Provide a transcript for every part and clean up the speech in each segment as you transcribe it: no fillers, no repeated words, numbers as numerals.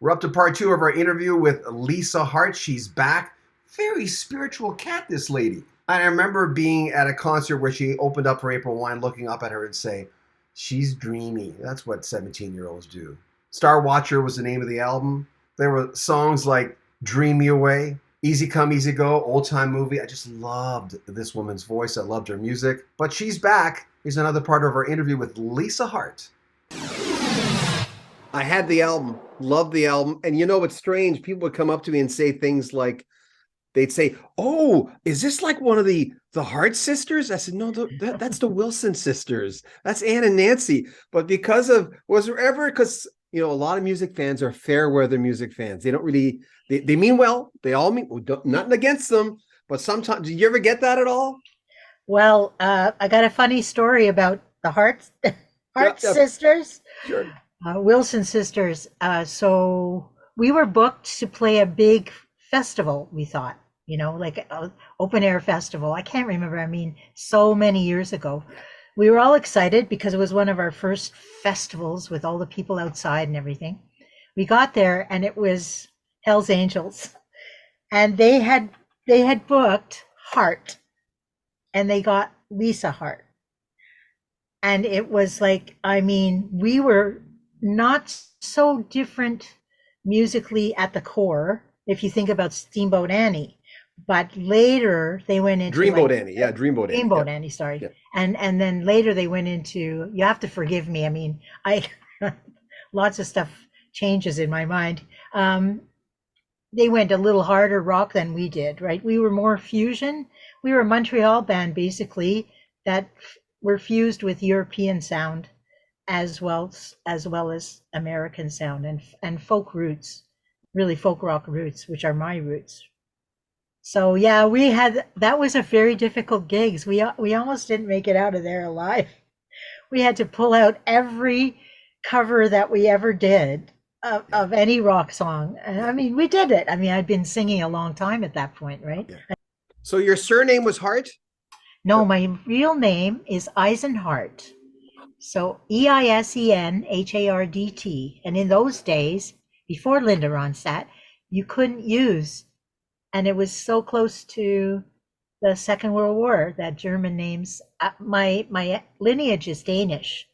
We're up to part two of our interview with Lisa Hartt. She's back. Very spiritual cat, this lady. I remember being at a concert where she opened up her April wine, looking up at her and say, "She's dreamy." That's what 17-year-olds do. Star Watcher was the name of the album. There were songs like Dream Me Away, Easy Come, Easy Go, Old Time Movie. I just loved this woman's voice. I loved her music. But she's back. Here's another part of our interview with Lisa Hartt. I had the album, loved the album. And you know what's strange? People would come up to me and say things like, they'd say, "Oh, is this like one of the Hart sisters?" I said, "No, that's the Wilson sisters. That's Ann and Nancy." But was there ever, because a lot of music fans are fair weather music fans. They don't really, they mean well. They all mean, nothing against them. But sometimes, did you ever get that at all? Well, I got a funny story about the Hart Yeah, Hart sisters, sure. Wilson sisters. So we were booked to play a big festival. We thought, like an open air festival. I can't remember. I mean, so many years ago. We were all excited because it was one of our first festivals with all the people outside and everything. We got there and it was Hell's Angels, and they had booked Hart, and they got Lisa Hart. And it was like, I mean, we were not so different musically at the core, if you think about Steamboat Annie. But later they went into Dreamboat like Annie. Yeah, Dreamboat Annie. Steamboat Yep. Annie, sorry. Yep. And then later they went into, you have to forgive me. I mean, I lots of stuff changes in my mind. They went a little harder rock than we did, right? We were more fusion. We were a Montreal band basically that were fused with European sound as well as American sound and folk roots, really folk rock roots, which are my roots. So yeah, that was a very difficult gigs. We almost didn't make it out of there alive. We had to pull out every cover that we ever did Yeah. of any rock song. And Yeah. I mean, we did it. I mean, I'd been singing a long time at that point, right? Yeah. So your surname was Hart? No, my real name is Eisenhart. So Eisenhardt. And in those days, before Linda Ronstadt, you couldn't use, and it was so close to the Second World War that German names. My lineage is Danish,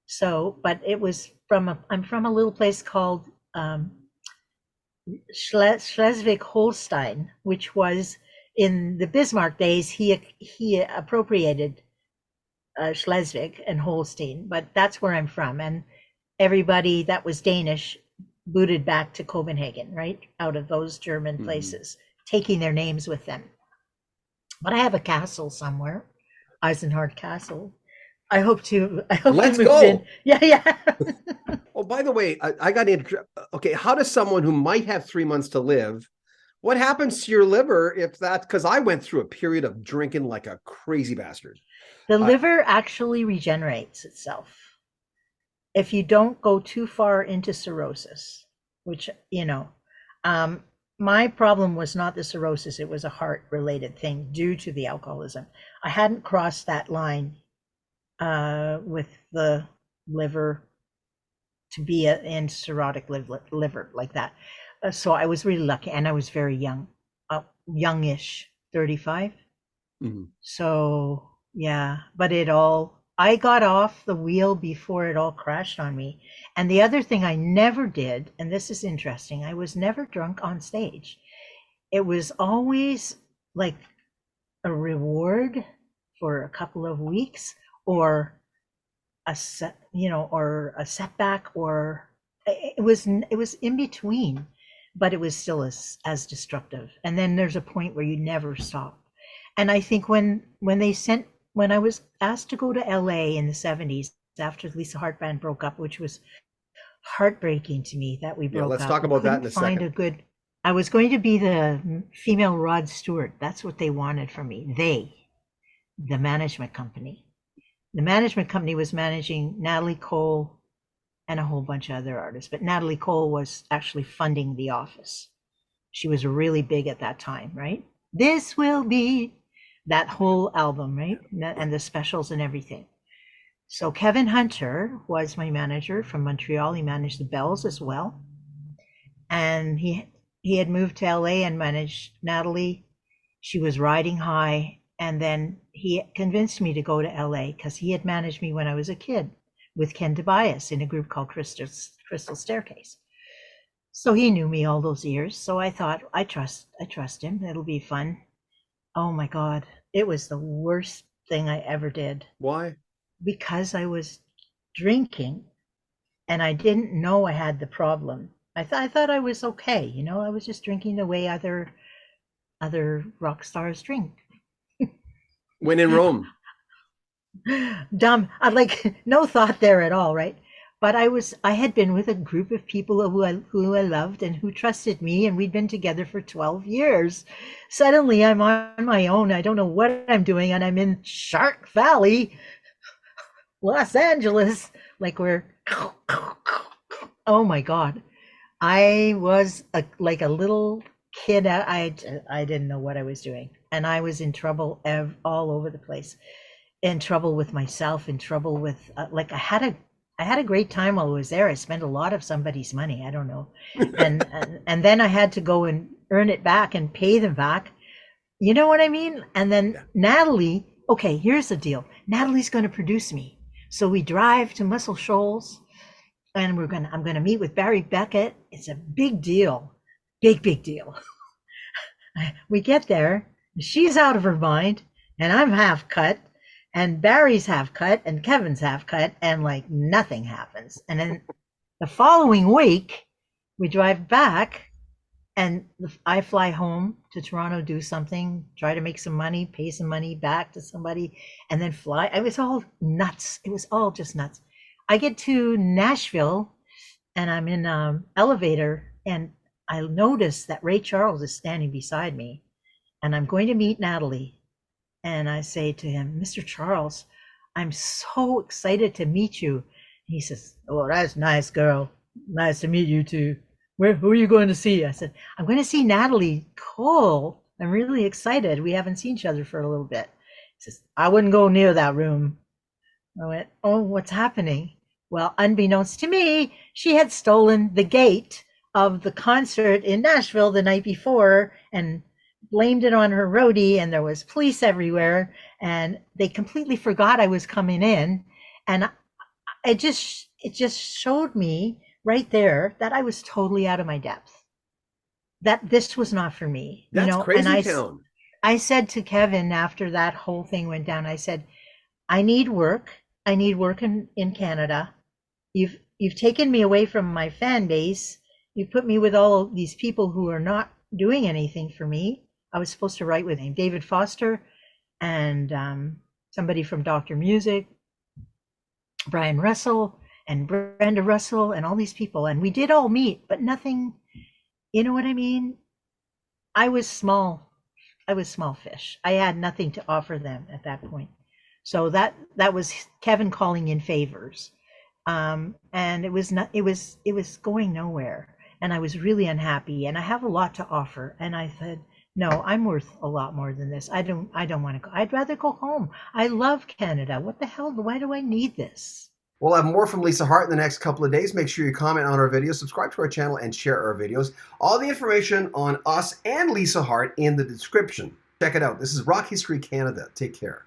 so but it was I'm from a little place called Schleswig-Holstein, which was in the Bismarck days. He appropriated Schleswig and Holstein, but that's where I'm from. And everybody that was Danish booted back to Copenhagen, right? Out of those German places, taking their names with them. But I have a castle somewhere, Eisenhardt Castle. I hope to Let's move in. go. Yeah, yeah. Oh, by the way, I got to. Okay, how does someone who might have 3 months to live, what happens to your liver if that? Because I went through a period of drinking like a crazy bastard. The Uh, liver actually regenerates itself if you don't go too far into cirrhosis, which, um, my problem was not the cirrhosis, it was a heart related thing due to the alcoholism. I hadn't crossed that line with the liver to be in cirrhotic liver like that. So I was really lucky, and I was very young, youngish, 35. mhm. So yeah, but I got off the wheel before it all crashed on me. And the other thing I never did, and this is interesting, I was never drunk on stage. It was always like a reward for a couple of weeks, or or a setback, or it was in between, but it was still as destructive. And then there's a point where you never stop. And I think when I was asked to go to LA in the 70s after the Lisa Hart band broke up, which was heartbreaking to me that we Yeah, broke let's up. talk We about that couldn't in a find second. a good. I was going to be the female Rod Stewart. That's what they wanted from me. The management company. The management company was managing Natalie Cole and a whole bunch of other artists, but Natalie Cole was actually funding The Office. She was really big at that time, right? This will be that whole album, right? And the specials and everything. So Kevin Hunter was my manager from Montreal. He managed the Bells as well. and he had moved to LA and managed Natalie. She was riding high, and then he convinced me to go to LA because he had managed me when I was a kid with Ken Tobias in a group called Crystal Staircase. So he knew me all those years. So I thought, I trust him. It'll be fun. Oh my God, it was the worst thing I ever did Why? because I was drinking and I didn't know I had the problem. I thought I was okay, I was just drinking the way other rock stars drink. When in Rome. Dumb. I like no thought there at all, right? But I had been with a group of people who I loved and who trusted me, and we'd been together for 12 years. Suddenly I'm on my own. I don't know what I'm doing, and I'm in Shark Valley, Los Angeles, like we're oh my God. I was like a little kid. I didn't know what I was doing, and I was in trouble all over the place. In trouble with myself, in trouble with like I had a great time while I was there. I spent a lot of somebody's money. I don't know, and then I had to go and earn it back and pay them back. You know what I mean? And then Yeah. Natalie. Okay, here's the deal. Natalie's going to produce me, so we drive to Muscle Shoals and I'm gonna meet with Barry Beckett. It's a big deal. Big deal. We get there, she's out of her mind, and I'm half cut, and Barry's half cut, and Kevin's half cut, and like nothing happens. And then the following week, we drive back, and I fly home to Toronto, do something, try to make some money, pay some money back to somebody, and then fly. It was all nuts. It was all just nuts. I get to Nashville, and I'm in an elevator, and I notice that Ray Charles is standing beside me, and I'm going to meet Natalie. And I say to him, Mr. Charles, I'm so excited to meet you. He says, oh, that's nice, girl. Nice to meet you too. Who are you going to see? I said, I'm going to see Natalie Cole. I'm really excited. We haven't seen each other for a little bit. He says, I wouldn't go near that room. I went, oh, what's happening? Well, unbeknownst to me, she had stolen the gate of the concert in Nashville the night before and blamed it on her roadie, and there was police everywhere, and they completely forgot I was coming in. And it just showed me right there that I was totally out of my depth, that this was not for me, That's and crazy town. I said to Kevin after that whole thing went down, I said, I need work. I need work in Canada. You've taken me away from my fan base. You put me with all these people who are not doing anything for me. I was supposed to write with him, David Foster, and somebody from Dr. Music, Brian Russell, and Brenda Russell, and all these people. And we did all meet, but nothing. You know what I mean? I was small. I was small fish. I had nothing to offer them at that point. So that was Kevin calling in favors, and it was not. It was going nowhere, and I was really unhappy. And I have a lot to offer, and I said, no, I'm worth a lot more than this. I don't want to go. I'd rather go home. I love Canada. What the hell? Why do I need this? We'll have more from Lisa Hartt in the next couple of days. Make sure you comment on our videos, subscribe to our channel, and share our videos. All the information on us and Lisa Hartt in the description. Check it out. This is Rock History Canada. Take care.